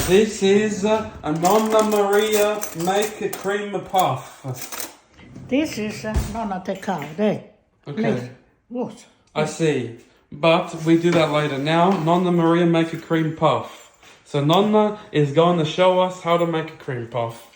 This is a Nonna Maria make a cream puff. This is Nonna the cow, there. Okay. What? I see. But we do that later. Now, Nonna Maria make a cream puff. So Nonna is going to show us how to make a cream puff.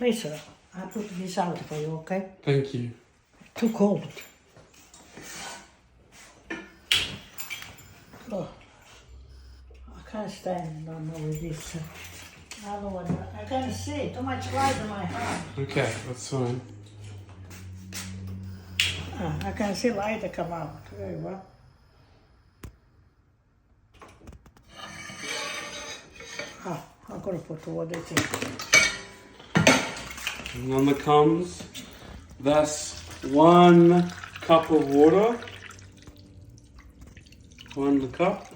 Listen, I put this out for you, okay? Thank you. Too cold. Oh, I can't stand no more with this. Otherwise, I can't see. Too much light in my hand. Okay, that's fine. I can see light come out. Very well. I'm gonna put water in. And on the comes, that's 1 cup of water. 1 cup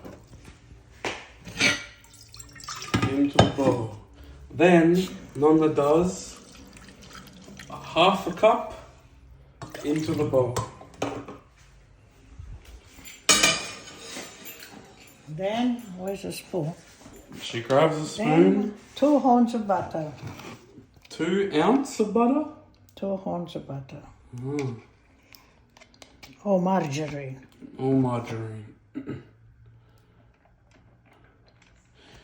into the bowl. Then Nonna does half a cup into the bowl. Then, where's the spoon? She grabs a spoon. Then, 2 horns of butter. 2 ounces of butter. 2 horns of butter. Mm. Or margarine. Or margarine.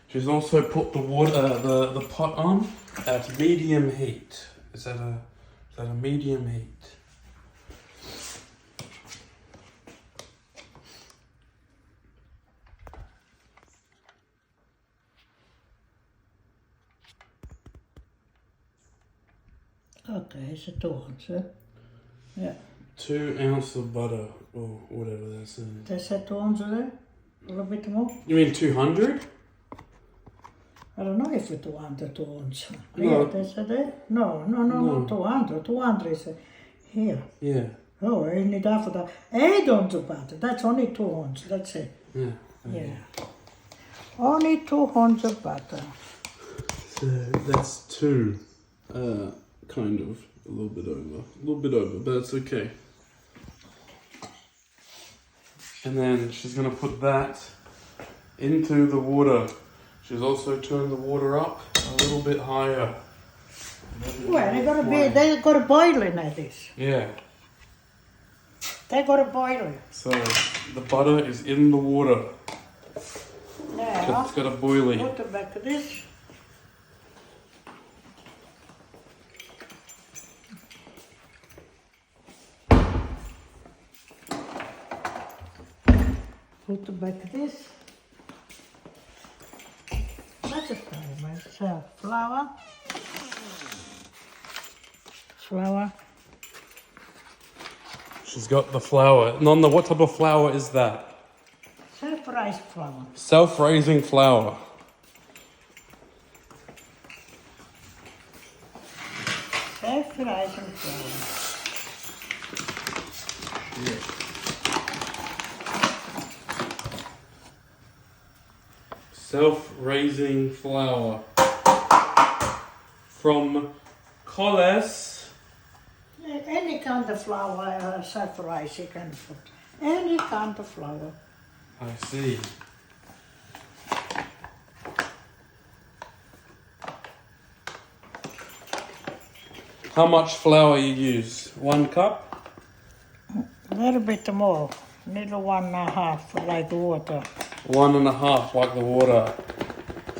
She's also put the water, the pot on at medium heat. Is that a medium heat? Okay, it's a 2 ounces. Huh? Yeah. 2 ounces of butter, or whatever that's in. That's a 2 ounces there? A little bit more? You mean 200? I don't know if it's 200, 2 ounces. No. Yeah, that's a there? No, not 200. 200 is here. Yeah. Oh, I need half of that. 8 ounces of butter. That's only 2 ounces. That's it. Yeah. Yeah. Only 2 ounces of butter. So that's 2. Kind of. A little bit over, but it's okay. And then she's gonna put that into the water. She's also turned the water up a little bit higher. Well, they gotta boil in like this. Yeah. They gotta boil it. So the butter is in the water. Now, It's got a boilie. put it back to this. Put it back to this. That's it, man. So, flour. Flour. She's got the flour. Nonna, what type of flour is that? Self-raised flour. Self-raising flour. Self-raising flour. Self-raising flour. From Coles. Any kind of flour, self-raised, you can put. Any kind of flour. I see. How much flour you use? 1 cup? A little bit more. Little 1.5, like water. 1.5, like the water.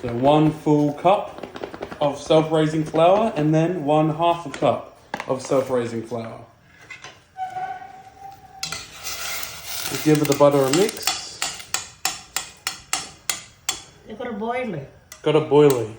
So 1 full cup of self-raising flour, and then 1/2 a cup of self-raising flour. We give the butter a mix. You gotta boil it. Got a boilie. Gotta boil it.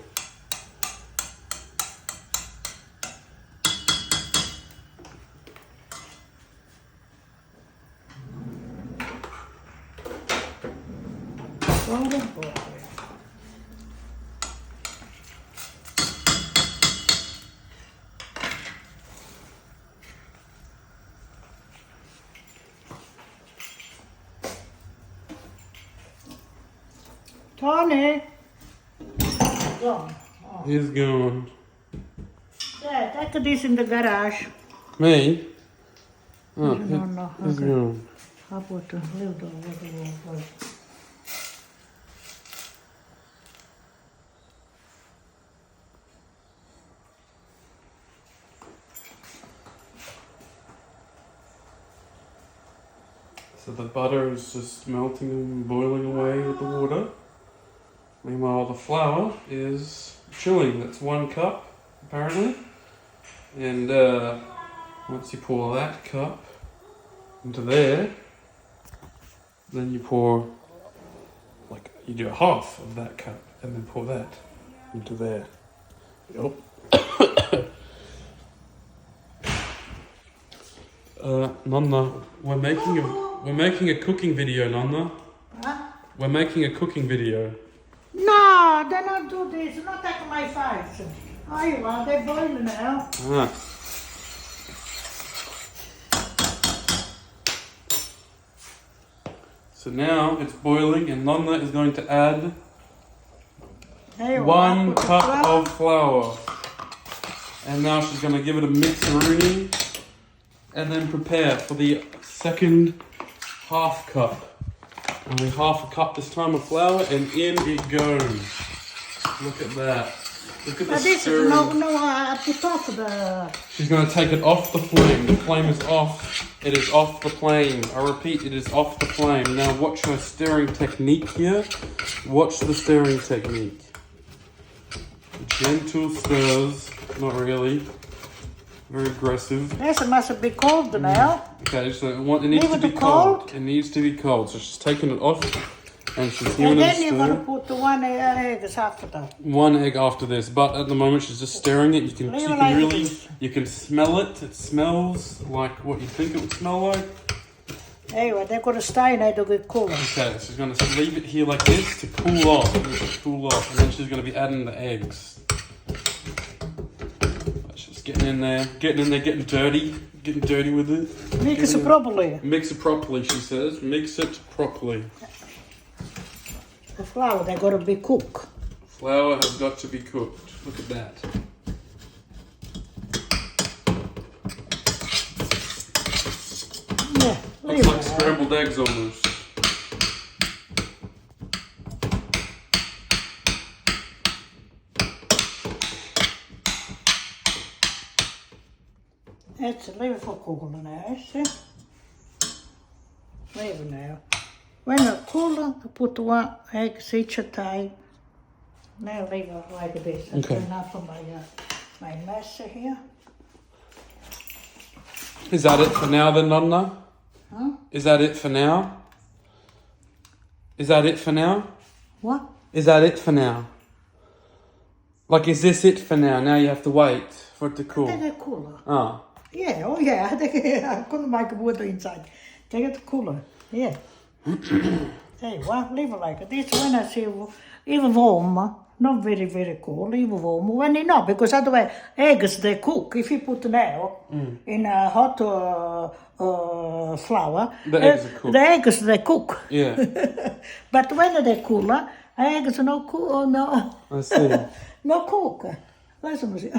Tony. Gone. Oh. He's gone. Yeah, take this in the garage. Me? Oh, No, he's okay. gone. I'll put a little over. So the butter is just melting and boiling away with the water. Meanwhile, the flour is chilling. That's 1 cup, apparently. And once you pour that cup into there, then you pour, like, you do half of that cup and then pour that into there. Yup. Nonna, we're making a cooking video, Nonna. Huh? We're making a cooking video. No, they don't do this. Not take my fives. Oh, you want? They're boiling now. Ah. So now it's boiling and Nonna is going to add Hey, 1 cup of flour. And now she's going to give it a mixeroonie and then prepare for the second half cup. Only half a cup this time of flour and in it goes. Look at that. Look at the This stir. I put off the... She's going to take it off the flame. The flame is off. It is off the flame. I repeat, it is off the flame. Now watch her stirring technique here. Watch the stirring technique. Gentle stirs. Not really. Very aggressive. This must be cold now. Okay, so it needs to be cold. It needs to be cold. So she's taking it off and she's giving And it a then you're going to stir. put 1 egg after that. 1 egg after this, but at the moment she's just stirring it. You Leave it can like really, this. you can smell it. It smells like what you think it would smell like. Anyway, they're going to stay and they'll get cooler. Okay, so she's going to leave it here like this to cool off. And then she's going to be adding the eggs. She's getting in there, getting dirty with it. Mix it properly. Mix it properly, she says. Mix it properly. The flour, they're going to be cooked. Flour has got to be cooked. Look at that. Yeah, Looks like scrambled eggs almost. Leave it for cooling now, see? Leave it now. When it's cooler, I put 1 egg each time. Now leave it like this. Okay. And now for my mess here. Is that it for now then, Nonna? Huh? Is that it for now? Is that it for now? What? Is that it for now? Like, is this it for now? Now you have to wait for it to cool. They get cooler. Oh. Yeah, oh yeah. I couldn't make water inside. They get cooler. Yeah. Hey, what? Leave it like this. When I see even warm, not very, very cold, even warm. When you know, because otherwise eggs they cook. If you put now in a hot flour, The eggs are cooked. The eggs they cook. Yeah. But when they cooler, eggs no cook. No, I see. no cook. Listen, see.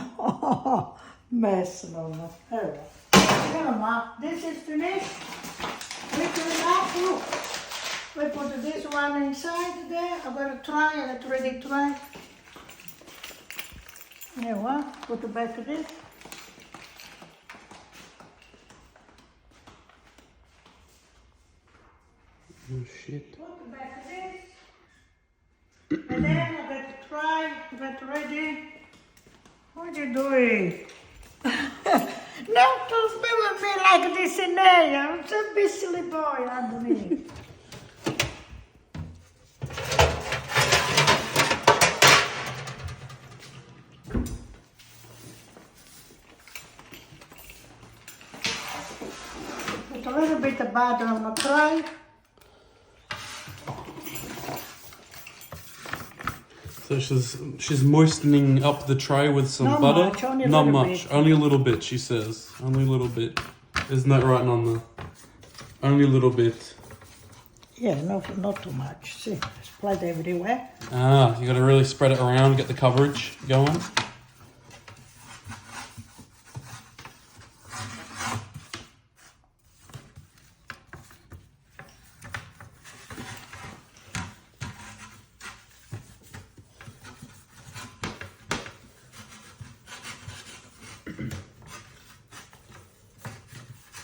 Mess, no. Here, Ma, this is finished. We put it up, look. We put this one inside there. I'm going to try, I get ready to try. Here, what? Put it back to this. Oh shit. Put it back to this. And then I got to try, get ready. What are you doing? Not to be with me like this in there. I'm such a silly boy underneath. Put a little bit of butter on the tray. So she's moistening up the tray with some Not butter. much, only a Not little much, bit. only a little bit. She says, only a little bit. Isn't that right, Nonna? Only a little bit. Yeah, not too much. See, spread everywhere. Ah, you got to really spread it around, get the coverage going.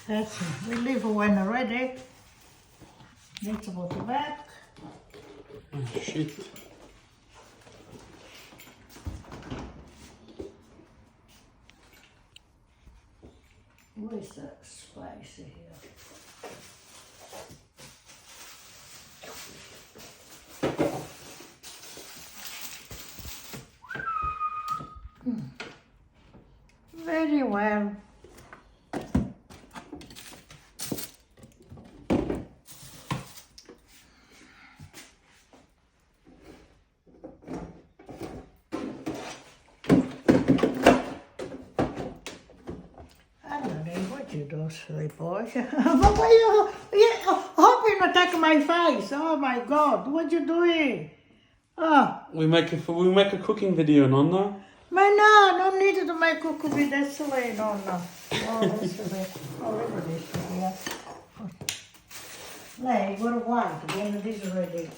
That's it. We leave when ready. Need to put it back. Oh, shit. Where's the spicy here? Very well. I don't know what you do, silly boy. But why you hope you not take my face. Oh my God, what you doing? Oh, We make a cooking video, Nonna. man, no need to make cookie with that way, no. Oh, that's the way. Oh, look at this here. Lei, what white, when this is ready.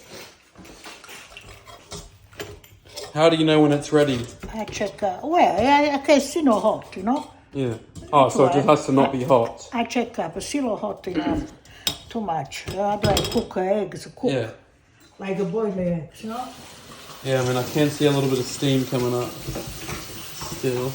How do you know when it's ready? I check, well, I can see no hot, you know. Yeah. Oh, so it just has to not be hot. I check up, see no hot enough. Too much. How do I cook eggs? Cook Yeah. like a boiled eggs, you know. Yeah, I mean, I can see a little bit of steam coming up still.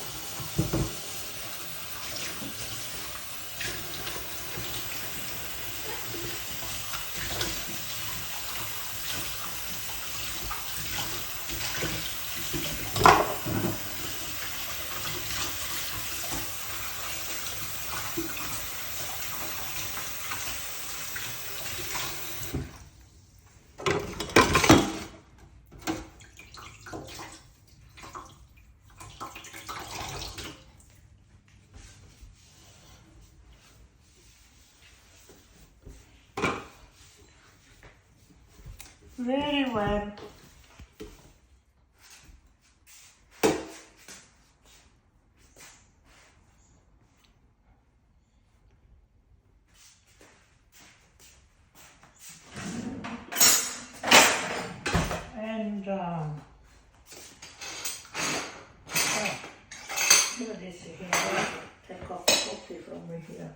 Very well. And look at this here. Take off the coffee from me here.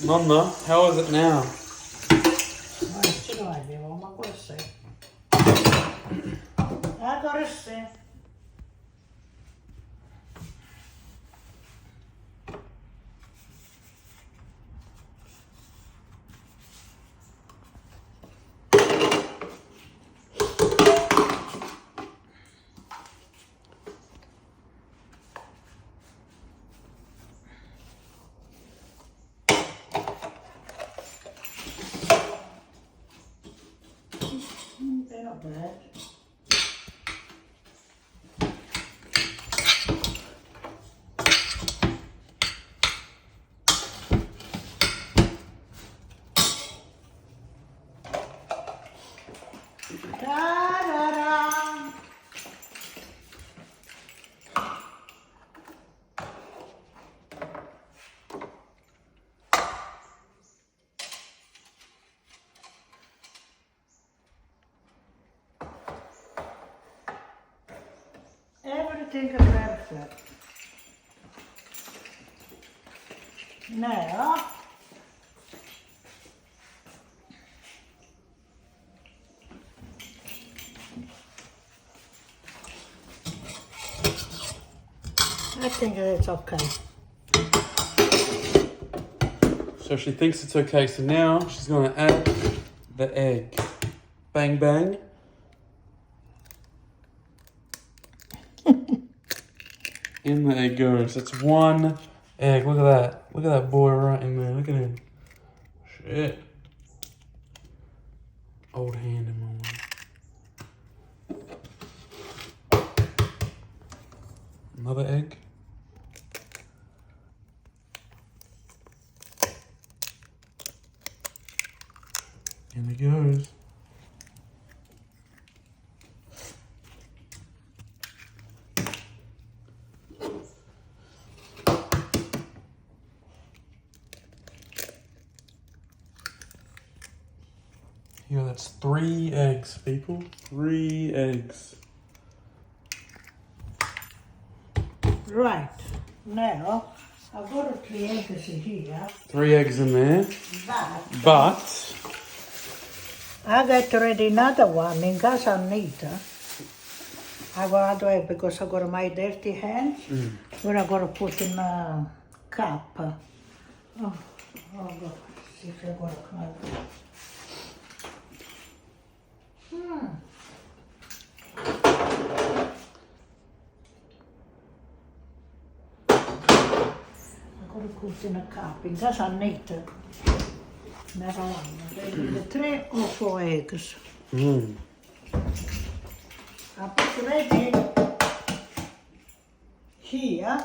Nonna, how is it now? Ce nu mai devo, ma questo è. Adoro se. everything is perfect. Now, I think it's okay. So she thinks it's okay. So now she's going to add the egg. Bang, bang. In the egg goes. It's one egg. Look at that. Look at that boy right in there. Look at him. Shit. Old hand in my way. Another egg. In it goes. Here, that's 3 eggs, people. 3 eggs. Right. Now, I've got 3 eggs here. 3 eggs in there. But But I got ready another one in case I need. I got to do it because I got my dirty hands. Where I got to put in a cup. Oh God. See if I got a cup. I got to put in a cup in case I need it. Never mind. The 3 or 4 eggs. I put ready here.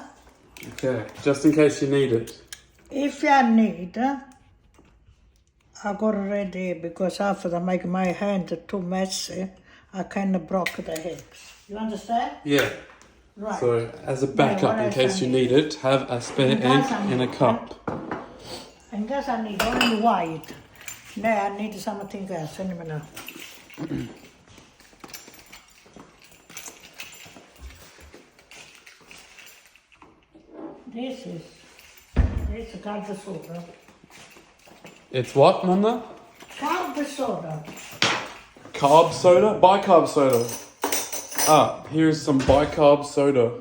okay, just in case you need it. If I need, I got ready because after I make my hand too messy, I kind of broke the eggs. You understand? Yeah. Right. So, as a backup, in case you need it, have a spare egg in a cup. I guess I need only white. No, I need something else. Anyway, now. This is carb soda. It's what, Nonna? Carb soda. Carb soda? Bicarb soda. Ah, here's some bicarb soda.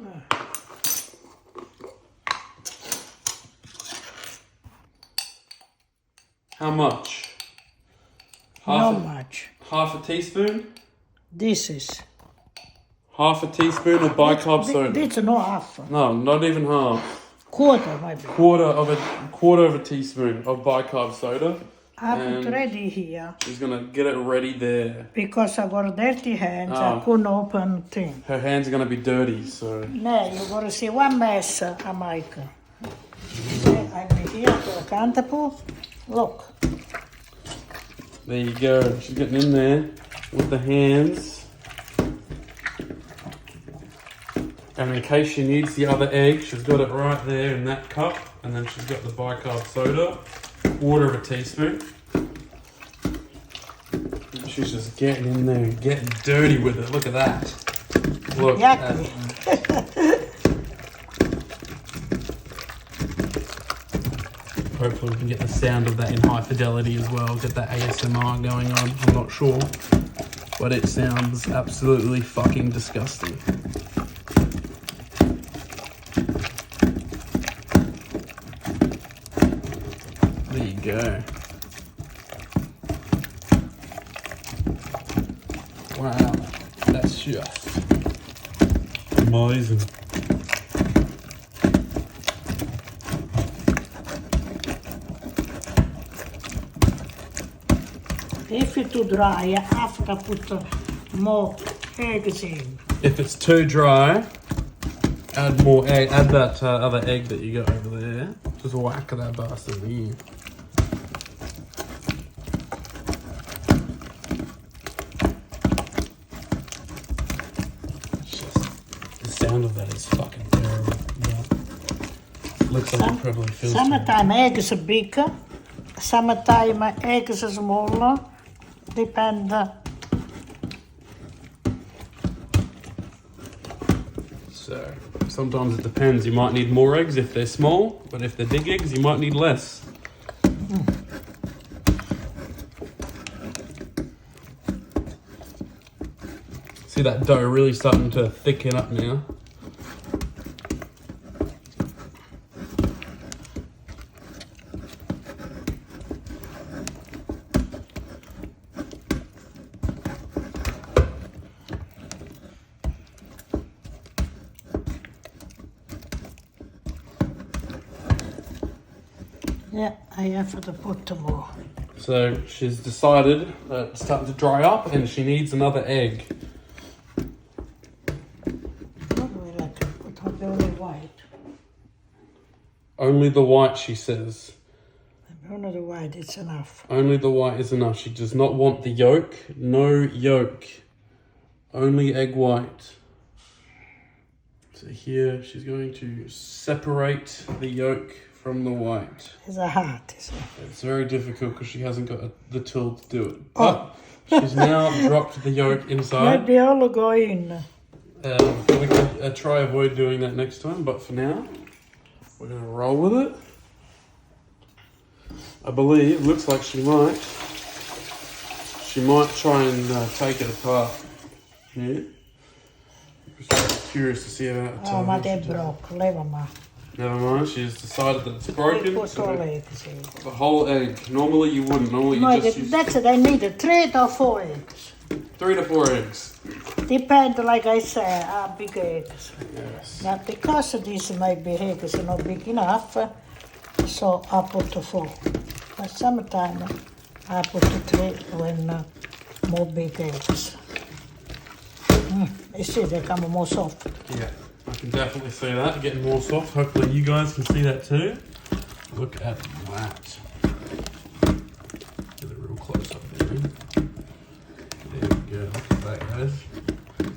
How much? Not much. Half a teaspoon? This is. Half a teaspoon of bicarb soda? This is not half. No, not even half. Quarter, maybe. Quarter of a teaspoon of bicarb soda. I put And ready here she's gonna get it ready there. because I got dirty hands. I couldn't open thing. Her hands are gonna be dirty, so. No, you gotta see one mess I make. I'm here to accountable. Look. There you go. She's getting in there with the hands. And in case she needs the other egg, she's got it right there in that cup. And then she's got the bicarb soda, quarter of a teaspoon. She's just getting in there and getting dirty with it. Look at that. Look at Yucky. Hopefully we can get the sound of that in high fidelity as well. Get that ASMR going on. I'm not sure. But it sounds absolutely fucking disgusting. There you go. Wow. That's just amazing. If it's too dry, I have to put more eggs in. If it's too dry, add more egg. Add that other egg that you got over there. Just whack that bastard in. It's just, the sound of that is fucking terrible. Yeah. Looks like it probably feels Summertime eggs are big, summertime eggs are smaller. Depend. So, sometimes it depends. You might need more eggs if they're small, but if they're big eggs, you might need less. See that dough really starting to thicken up now. Yeah, I have to put more. So she's decided that it's starting to dry up and she needs another egg. What do we like to put on the only white? Only the white, she says. Only the white, it's enough. Only the white is enough. She does not want the yolk. No yolk. Only egg white. So here she's going to separate the yolk from the white. It's a heart, isn't it? It's very difficult because she hasn't got the tool to do it. But she's now dropped the yolk inside. Let the all go in. We can try avoid doing that next time, but for now, we're going to roll with it. I believe, looks like she might try and take it apart. Yeah. Just curious to see about Oh, ma det broke. Leave ma. Never mind, she's decided that it's broken. Put all eggs in. The whole egg. Normally you wouldn't. Normally No, you just use that's it. I need 3 to 4 eggs. 3 to 4 eggs. Depend, like I say, are big eggs. Yes. Now, because these maybe eggs are not big enough, so I put 4. But sometimes I put 3 when more big eggs. You see, they come more soft. Yeah, I can definitely see that getting more soft. Hopefully you guys can see that too. Look at that. Get a real close up there. There we go. Look at that, guys.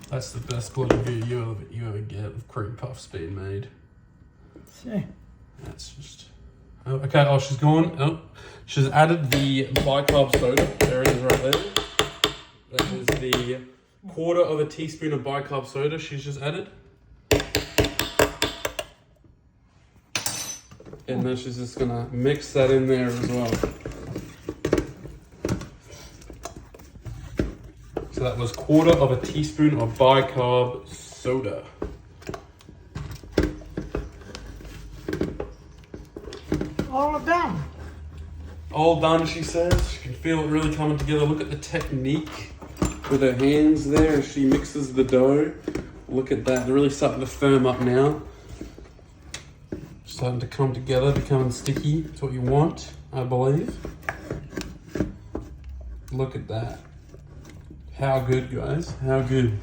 That's the best point of view you ever get of cream puffs being made. See? That's just. Oh, okay. Oh, she's gone. Oh, she's added the bicarb soda. There it is, right there. That is the 1/4 teaspoon of bicarb soda she's just added. And then she's just gonna mix that in there as well. So that was 1/4 teaspoon of bicarb soda. All done. All done, she says. She can feel it really coming together. Look at the technique with her hands there as she mixes the dough. Look at that. They're really starting to firm up now. Starting to come together, becoming sticky. It's what you want, I believe. Look at that. How good, guys. How good.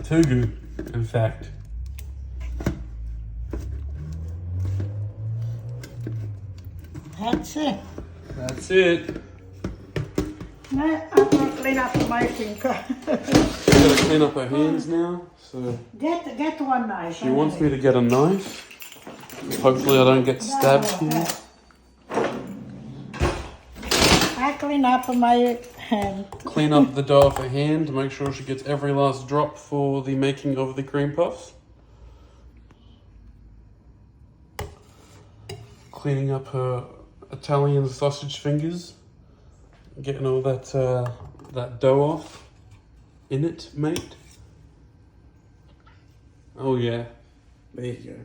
Too good, in fact. That's it. That's it. No, I'm going to clean up my finger. She's got to clean up her hands now. So Get one knife. she wants me to get a knife. Hopefully I don't get stabbed here. I clean up my hand. Clean up the dough off her hand to make sure she gets every last drop for the making of the cream puffs. Cleaning up her Italian sausage fingers. Getting all that dough off in it, mate. Oh yeah, there you go.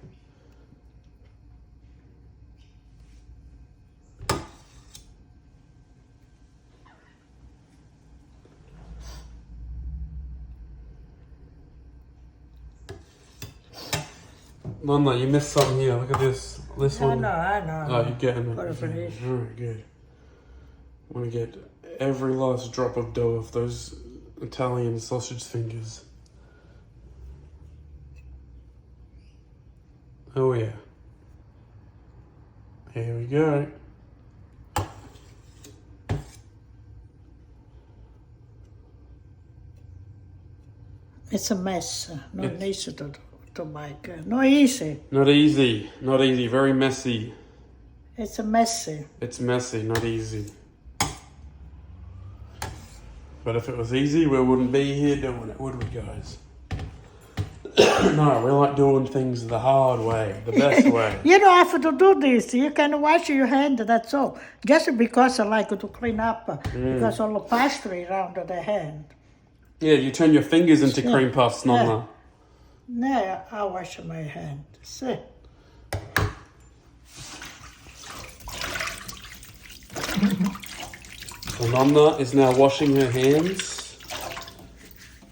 Nonna, you missed something here. Look at this. This one. I know. Oh, you're getting it. Gotta finish. Alright, good. I want to get every last drop of dough off those Italian sausage fingers. Oh yeah. Here we go. It's a mess. Not easy to make. Not easy. Not easy. Not easy. Very messy. It's a messy. It's messy, not easy. But if it was easy, we wouldn't be here doing it, would we, guys? No, we like doing things the hard way, the best way. You don't have to do this. You can wash your hand, that's all. Just because I like to clean up, because all the pastry around the hand. Yeah, you turn your fingers into cream puffs, Nonna. No, I wash my hand. See? So Nonna is now washing her hands.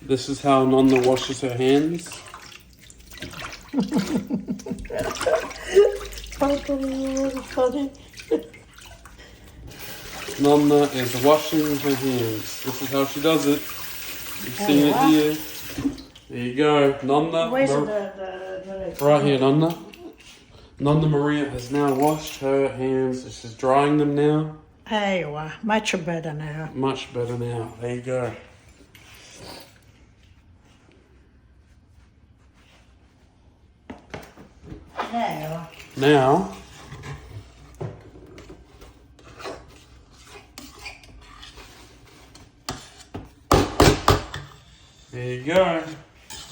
This is how Nonna washes her hands. Funny. Nonna is washing her hands. This is how she does it. You've seen it here. There you go. Nonna. Where's the Right here, Nonna. Nonna Maria has now washed her hands. She's drying them now. There you are. Much better now. Much better now. There you go. Now. Now, there you go.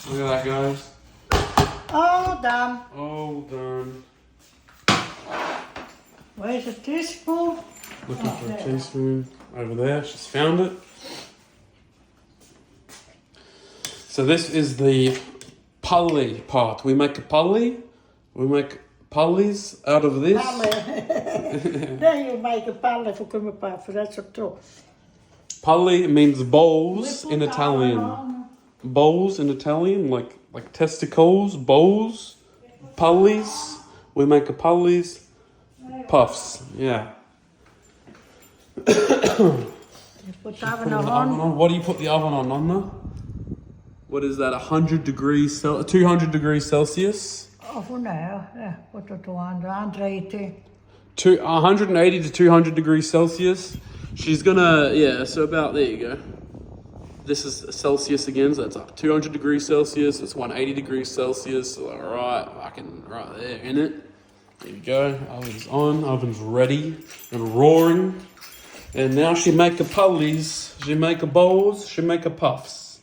Look at that, guys. All done. All done. Where's the teaspoon? Looking for a teaspoon over there. She's found it. So this is the pulli part. We make a pulli. We make pullis out of this. Then you make a palle for kummelpuff. That's true. Pulli means bowls We in put Italian. on. Bowls in Italian, like testicles, bowls, pullis. We make a pullis, puffs. Yeah. You put Put oven the oven on. on. What do you put the oven on, Nonna? What is that? 200 degrees Celsius. Oh, no. Yeah, put it on 180. 180 to 200 degrees Celsius. She's gonna, so about, there you go. This is Celsius again, so that's up 200 degrees Celsius. It's 180 degrees Celsius. So right there in it. There you go. Oven's on. Oven's ready and roaring. And now she make a pullis. She make a bowls. She make a puffs.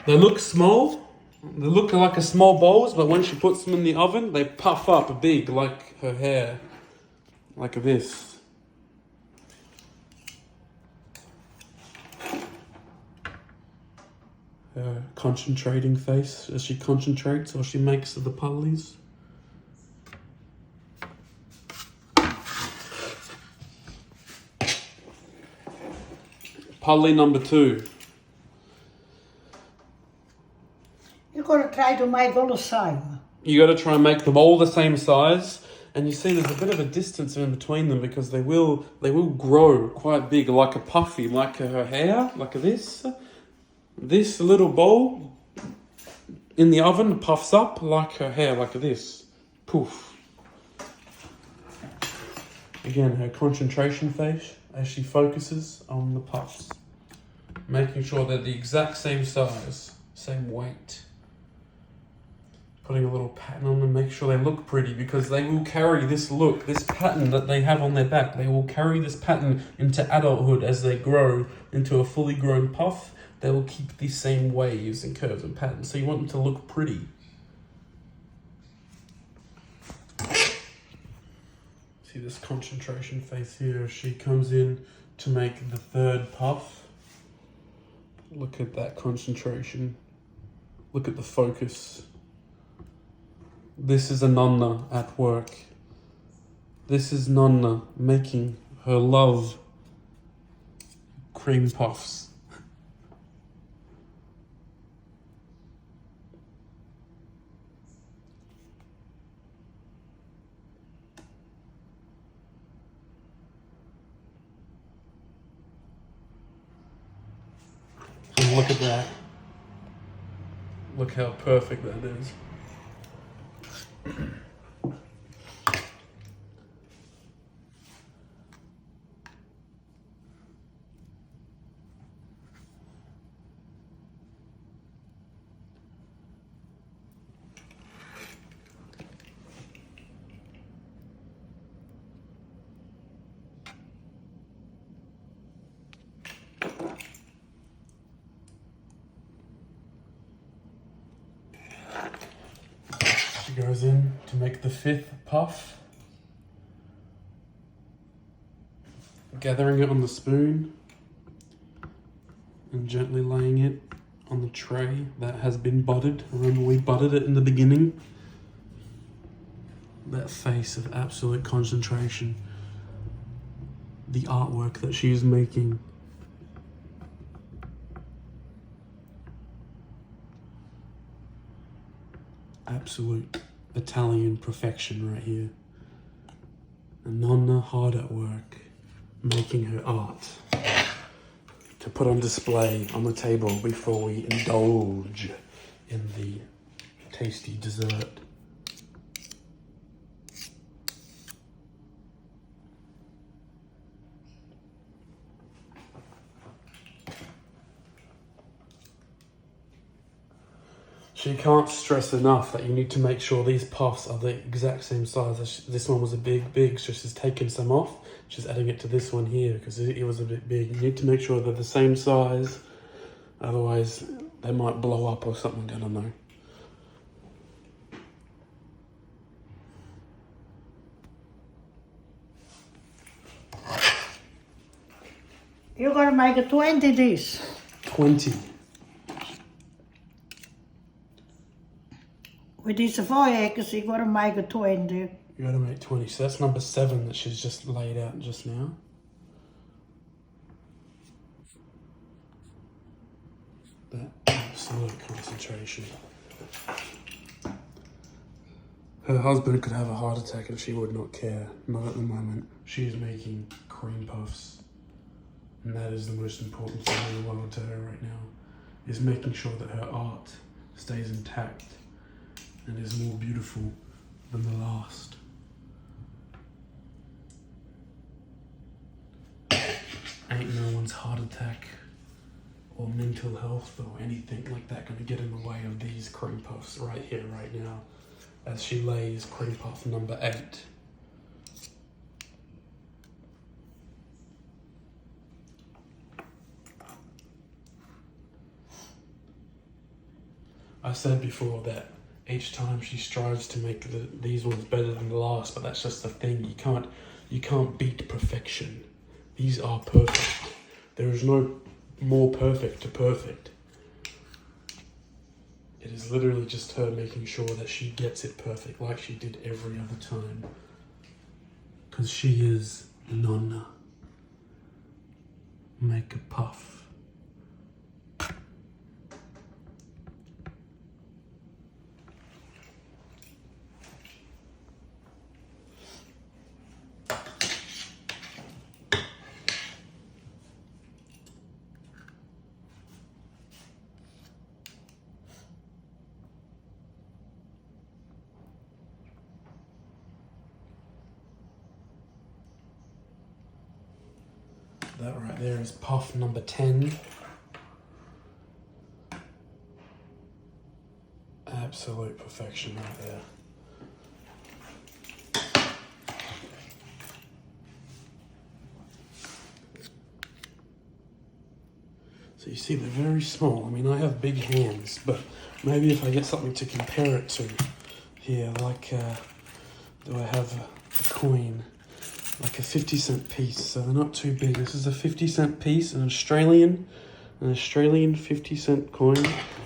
They look small. They look like a small bowls, but when she puts them in the oven, they puff up big like her hair. Like this. Her concentrating face as she concentrates or she makes the pullis. Pulli number 2. You're going to try to make all the same. You got to try and make them all the same size. And you see there's a bit of a distance in between them because they will grow quite big, like a puffy, like her hair, like this. This little bowl in the oven puffs up like her hair, like this. Poof. Again, her concentration face as she focuses on the puffs. Making sure they're the exact same size, same weight. Putting a little pattern on them, make sure they look pretty because they will carry this look, this pattern that they have on their back. They will carry this pattern into adulthood as they grow into a fully grown puff. They will keep these same waves and curves and patterns. So you want them to look pretty. See this concentration face here as she comes in to make the third puff. Look at that concentration. Look at the focus. This is a Nonna at work. This is Nonna making her love cream puffs. And look at that. Look how perfect that is. goes in to make the 5th puff. Gathering it on the spoon and gently laying it on the tray that has been buttered. Remember, we buttered it in the beginning. That face of absolute concentration. The artwork that she is making. Absolute Italian perfection right here. And Nonna hard at work, making her art to put on display on the table before we indulge in the tasty dessert. She can't stress enough that you need to make sure these puffs are the exact same size. This one was a big, so she's taken some off. She's adding it to this one here because it was a bit big. You need to make sure they're the same size, otherwise they might blow up or something, I don't know. You're gonna make it 20 these. 20. With these 4 eggs, you're gonna make it 20. You gotta make 20. So that's number 7 that she's just laid out just now. That absolute concentration. Her husband could have a heart attack if she would not care. Not at the moment. She is making cream puffs. And that is the most important thing in the world to her right now. Is making sure that her art stays intact and is more beautiful than the last. Ain't no one's heart attack or mental health or anything like that gonna get in the way of these cream puffs right here, right now, as she lays cream puff number 8. I said before that each time she strives to make these ones better than the last, but that's just the thing. You can't beat perfection. These are perfect. There is no more perfect to perfect. It is literally just her making sure that she gets it perfect like she did every other time. Because she is Nonna. Make a puff. That right there is puff number 10. Absolute perfection right there. So you see they're very small. I mean, I have big hands, but maybe if I get something to compare it to here, like, do I have a coin? Like a 50-cent piece, so they're not too big. This is a 50-cent piece, an Australian 50-cent coin.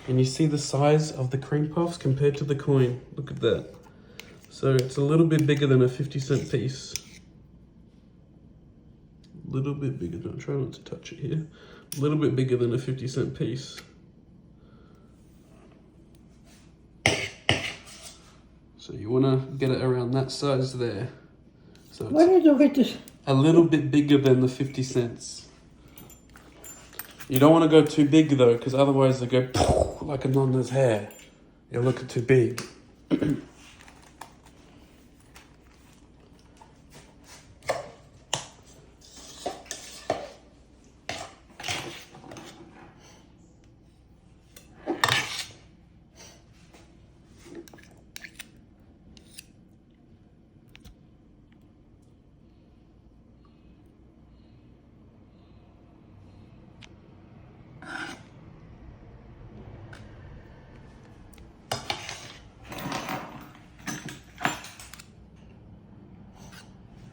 And you see the size of the cream puffs compared to the coin. Look at that. So it's a little bit bigger than a 50-cent piece. A little bit bigger, don't try not to touch it here. A little bit bigger than a 50-cent piece. So you wanna get it around that size there. So Where did you get this? A little bit bigger than the 50 cents. You don't want to go too big though, because otherwise they go like a nonna's hair. You're looking too big.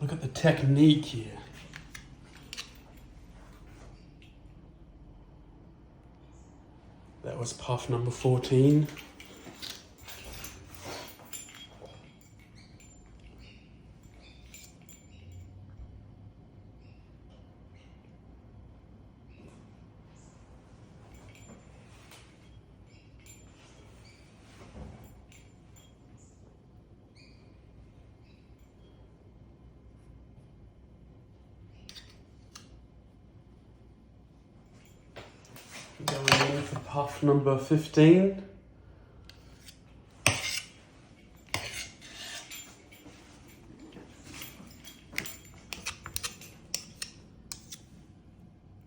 Look at the technique here. That was puff number 14. Going in for puff number 15.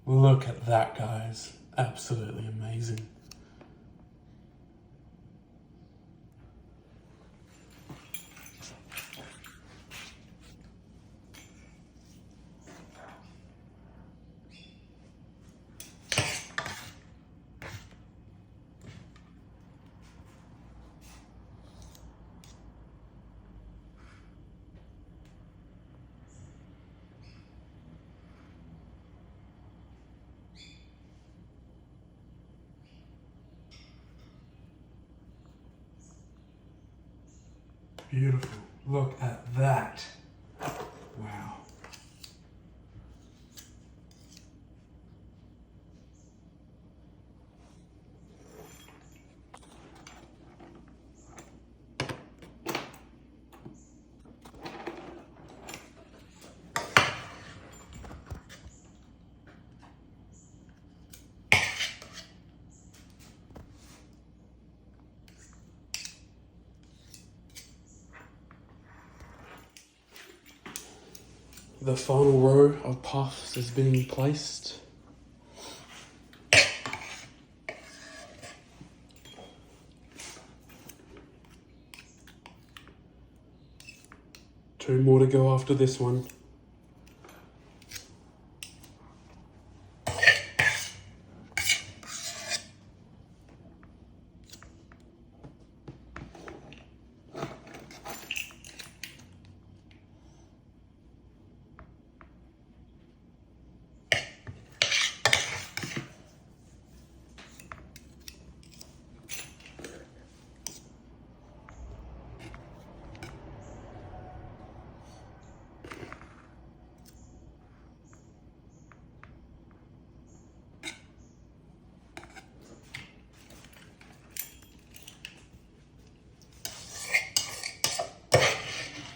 Look at that, guys. Absolutely amazing. Beautiful. Look at that. Wow. The final row of puffs is being placed. Two more to go after this one.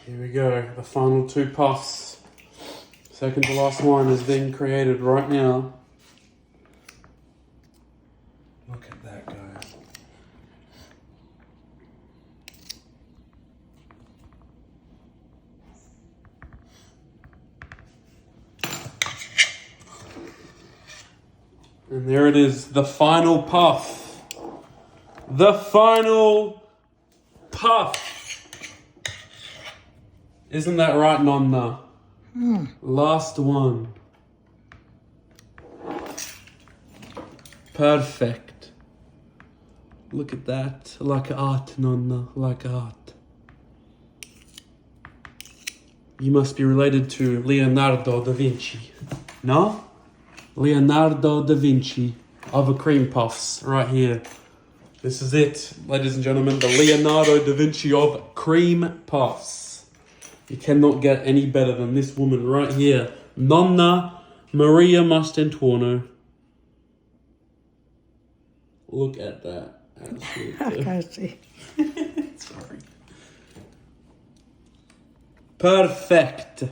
Here we go, the final two puffs. Second to last one is being created right now. Look at that, guys. And there it is, the final puff. The final puff. Isn't that right, Nonna? Last one. Perfect. Look at that. Like art, Nonna. Like art. You must be related to Leonardo da Vinci. No? Leonardo da Vinci of the cream puffs right here. This is it, ladies and gentlemen. The Leonardo da Vinci of cream puffs. You cannot get any better than this woman right here. Nonna Maria Mastentuono. Look at that. I can't see. Sorry. Perfect.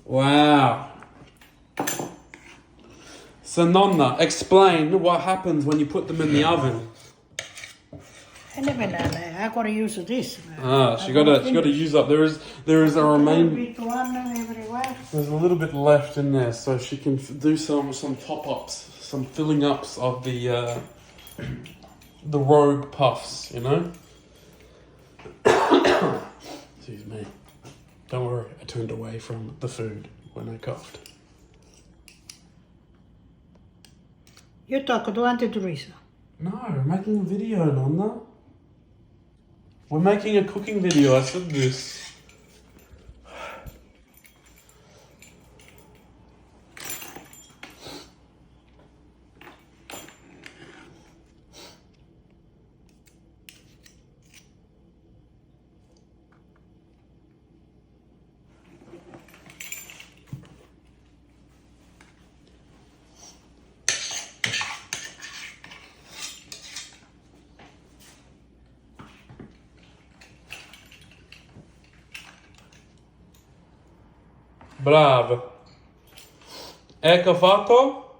Wow. So Nonna, explain what happens when you put them in the oven. I gotta use this. She gotta use up. There is a remaining. Everywhere. There's a little bit left in there, so she can do some top ups, some filling ups of the rogue puffs. You know. Excuse me. Don't worry, I turned away from the food when I coughed. You talk to Auntie Teresa. No, I'm making a video, Nonna. We're making a cooking video, I said this. Bravo. Ecco fatto?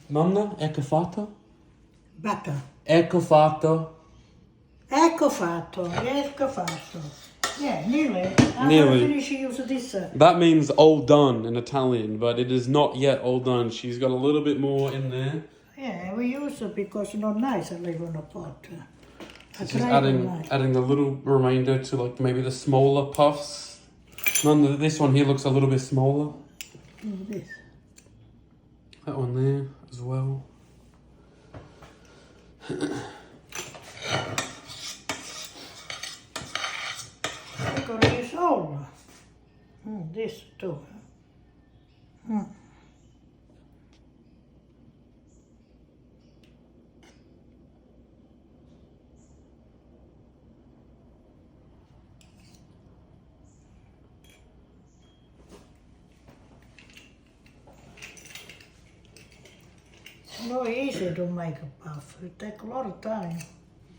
Nonna, ecco fatto? Butter. Ecco fatto. Ecco fatto. Yeah, nearly. I'm Nearly. gonna finish use this. That means all done in Italian, but it is not yet all done. She's got a little bit more in there. Yeah, we use it because it's not nice. I leave on a pot. She's adding a little remainder to like maybe the smaller puffs. None, this one here looks a little bit smaller. This. That one there as well. I'm gonna use all. This too. Not easy to make a puff. It takes a lot of time.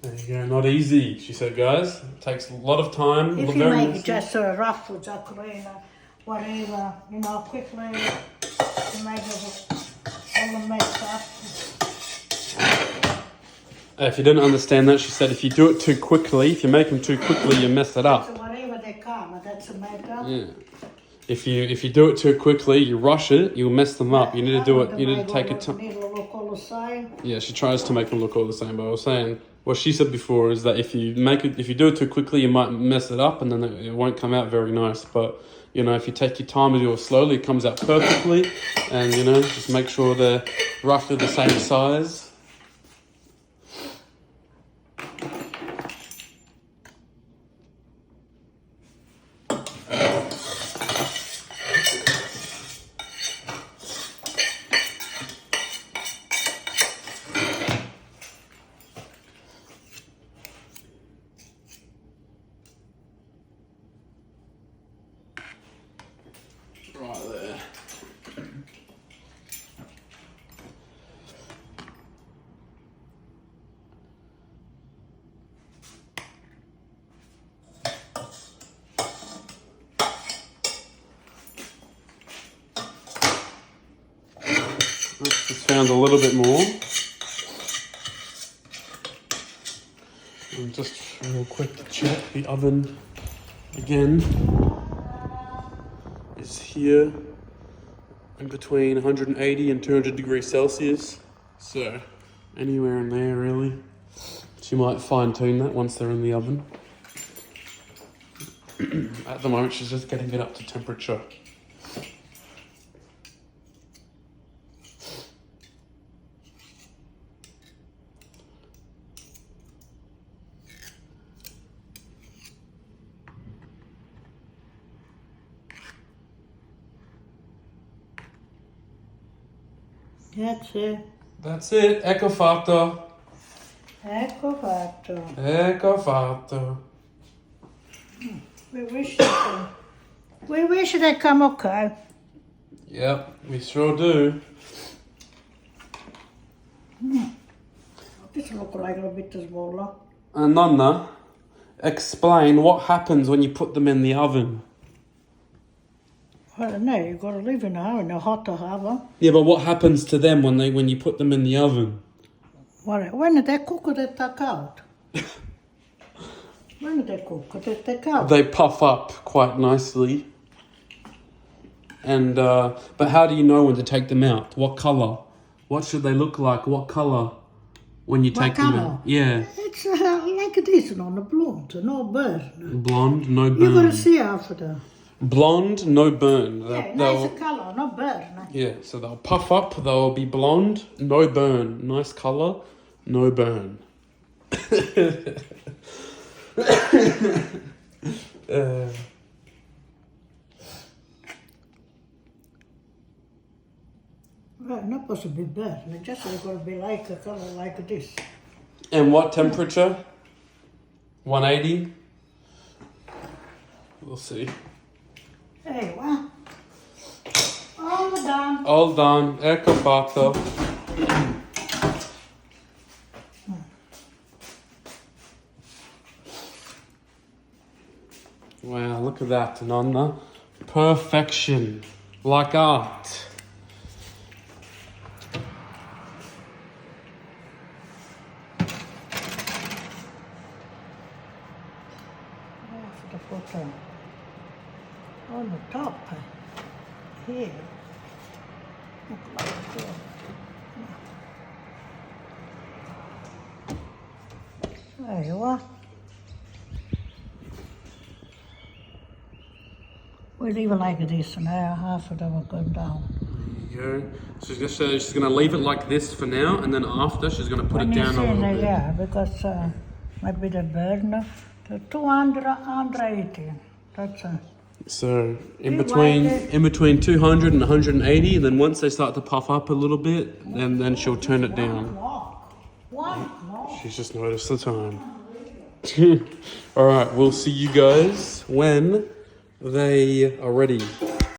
There you go, not easy, she said, guys. It takes a lot of time. If you very make messy. it just rough with zacarina, whatever, quickly, you make it all messed up. If you didn't understand that, she said if you do it too quickly, if you make them too quickly, you mess it up. So whatever they come, that's a makeup. Yeah. If you do it too quickly, you rush it, you'll mess them up. You need to do it. You need to take it time. Need to look all the same. Yeah, she tries to make them look all the same. But I was saying what she said before is that if you do it too quickly, you might mess it up, and then it won't come out very nice. But if you take your time and do it slowly, it comes out perfectly. And just make sure they're roughly the same size. Right there. Just found a little bit more. And just real quick to check the oven again. Is here in between 180 and 200 degrees Celsius. So anywhere in there really. She might fine tune that once they're in the oven. At the moment she's just getting it up to temperature. That's it. That's it. Ecco fatto. Ecco fatto. Ecco fatto. We wish they come okay. Yep, we sure do. This look like a bit smaller. Nonna, explain what happens when you put them in the oven. I don't know, you've got to leave in a hot oven. Yeah, but what happens to them when you put them in the oven? When they cook, they take out. When they cook, they take out. They puff up quite nicely. And but how do you know when to take them out? What color? What should they look like? What color when you take them out? Yeah. It's like this, no blonde, no burn. Blonde, no burn. You're going to see after. Blonde, no burn. Yeah, nice color, no burn. Yeah, so they'll puff up, they'll be blonde, no burn. Nice color, no burn. Well, not supposed to be bad. It's just going to be like a color like this. And what temperature? 180? We'll see. Hey, well, all done. All done. Ecco fatto. Wow, look at that, Nonna. Perfection. Like art. I have to put on the top here. Look like that. There you are. We leave it like this now, half of them will go down. There you go. She's gonna leave it like this for now, and then after she's gonna put it down a little bit. Yeah, because maybe the burner, the 280. That's So in between 200 and 180, and then once they start to puff up a little bit, then she'll turn it down. 1 o'clock. She's just noticed the time. All right, we'll see you guys when they are ready.